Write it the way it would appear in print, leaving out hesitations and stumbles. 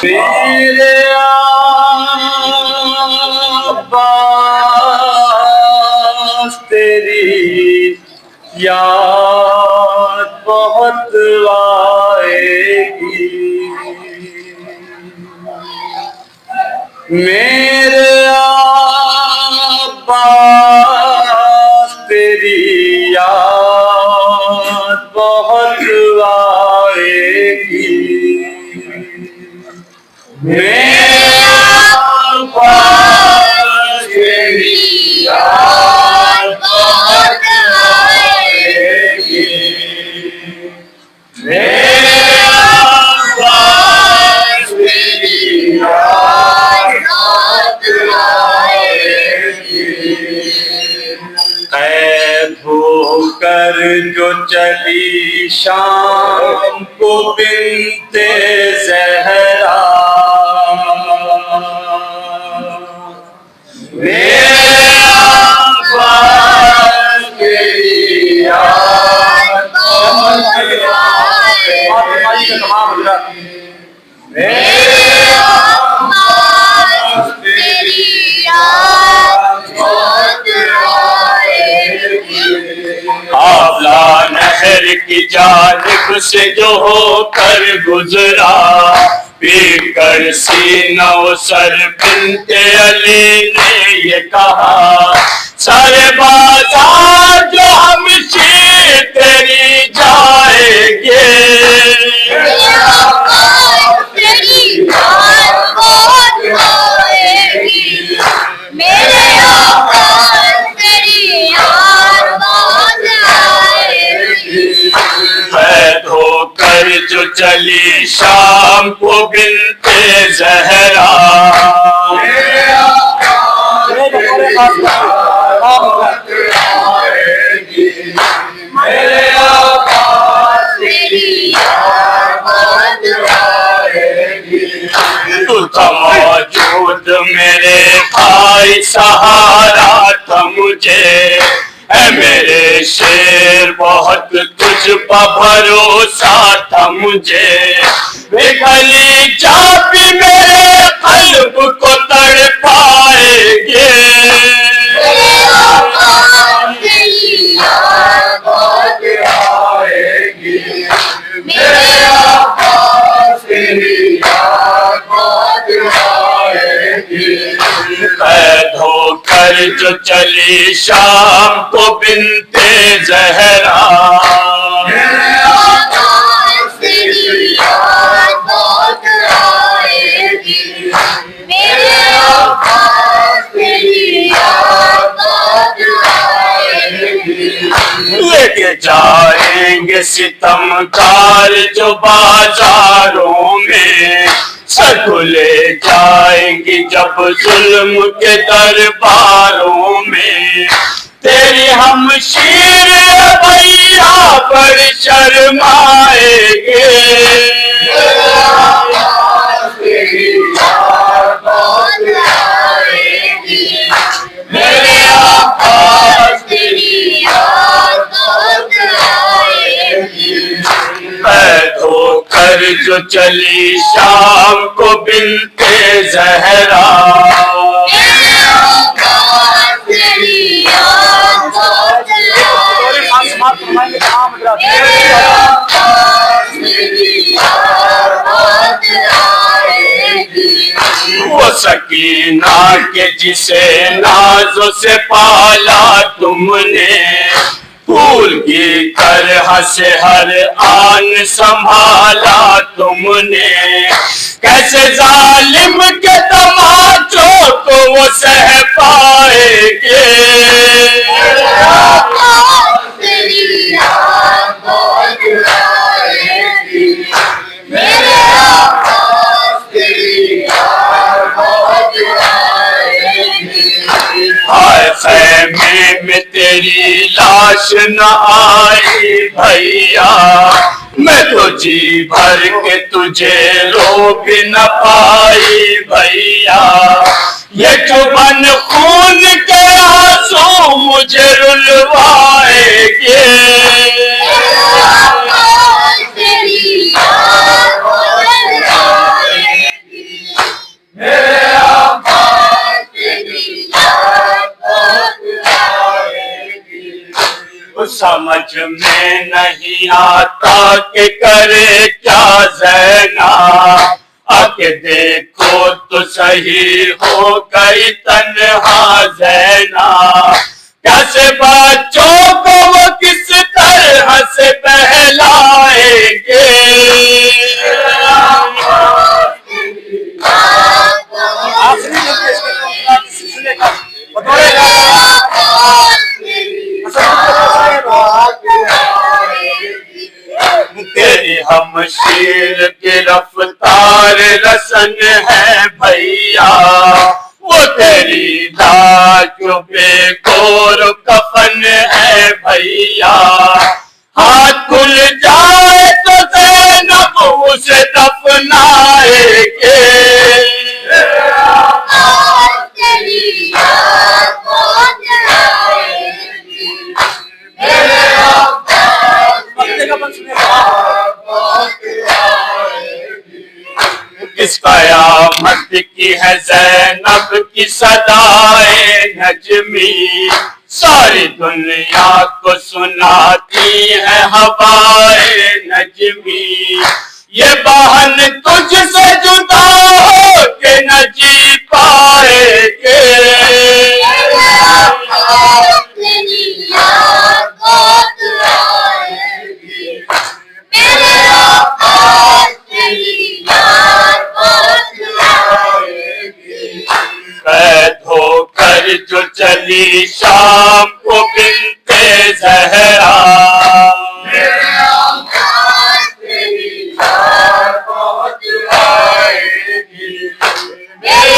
मेरे अब्बास तेरी याद बहुत आएगी। मेरे अब्बास तेरी याद बहुत आएगी। मेरे अब्बास तेरी याद बहुत आएगी। मेरे अब्बास तेरी याद बहुत आएगी। कैद होकर जो चली शाम को बिन्ते ज़हरा, मेरे अब्बास तेरी याद बहुत आएगी। मेरे अब्बास तेरी याद बहुत आएगी। आंवला नहर की जानिब से जो होकर गुजरा, पीकर सीना सर बिन्ते अली ने ये कहा, सारे बाजार जो हम शीर तेरी जाएंगे। तेरी याद बहुत आएगी। मेरे अब्बास तेरी याद बहुत आएगी। कैद होकर जो चली शाम को बिन्ते ज़हरा, मेरे अब्बास तेरी याद बहुत आएगी। मेरे अब्बास तेरी याद बहुत आएगी। तू था मौजूद मेरे भाई, सहारा था मुझे, है मेरे शेर बहुत तुझ पर भरोसा था मुझे। पिघली जा भी मेरे कल्ब को तड़पाएंगे। मेरे अब्बास तेरी याद बहुत आएगी। मेरे अब्बास तेरी याद बहुत आएगी। कैद होकर जो चली शाम को बिन्ते ज़हरा, मेरे अब्बास तेरी याद बहुत आएगी। मेरे अब्बास तेरी याद बहुत आएगी। लेके जाएंगे सितमगार जो बाजारों में, सबको ले जाएंगी जब जुल्म के दरबारों में। तेरी हम शीर भैया पर शर्माएंगे। तेरी याद बहुत आएगी। मेरे अब्बास तेरी याद बहुत आएगी। कैद होकर जो चली शाम को बिन्ते ज़हरा, मेरे अब्बास तेरी याद बहुत आएगी। मेरे अब्बास तेरी याद बहुत आएगी। वो सकीना के जिसे नाज़ों से पाला तुमने, फूल की तरह से हर आन संभाला तुमने। कैसे जालिम के तमाचों को वो सह पाएंगे। तेरी याद बहुत आएगी। मेरे अब्बास तेरी याद बहुत आएगी। हाय ख़ैमे में तेरी लाश न आई भैया, मैं तो जी भर के तुझे रो भी न पाई भैया। ये चुभन खून के आंसू मुझे रुलवाएंगे। तेरी याद बहुत आएगी। समझ में नहीं आता कि करे क्या ज़ैनब, आके देखो तो सही हो गई तन्हा ज़ैनब। कैसे बच्चों को वो किस तरह से बहलाएंगे, तेरी हम शीर की रफ्तार रसन है भैया, वो तेरी दाजों पे गोर कफन है भैया। हाथ खुल जाए तो ज़ैनब उसे दफनाएंगे, किस कयामत की है ज़ैनब की सदाए नजमी, सारी दुनिया को सुनाती है हवाए नजमी। ये बहन तुझसे जुदा हो के न जी पाएंगे, कैद होकर जो चली शाम को बिन्ते ज़हरा, मेरे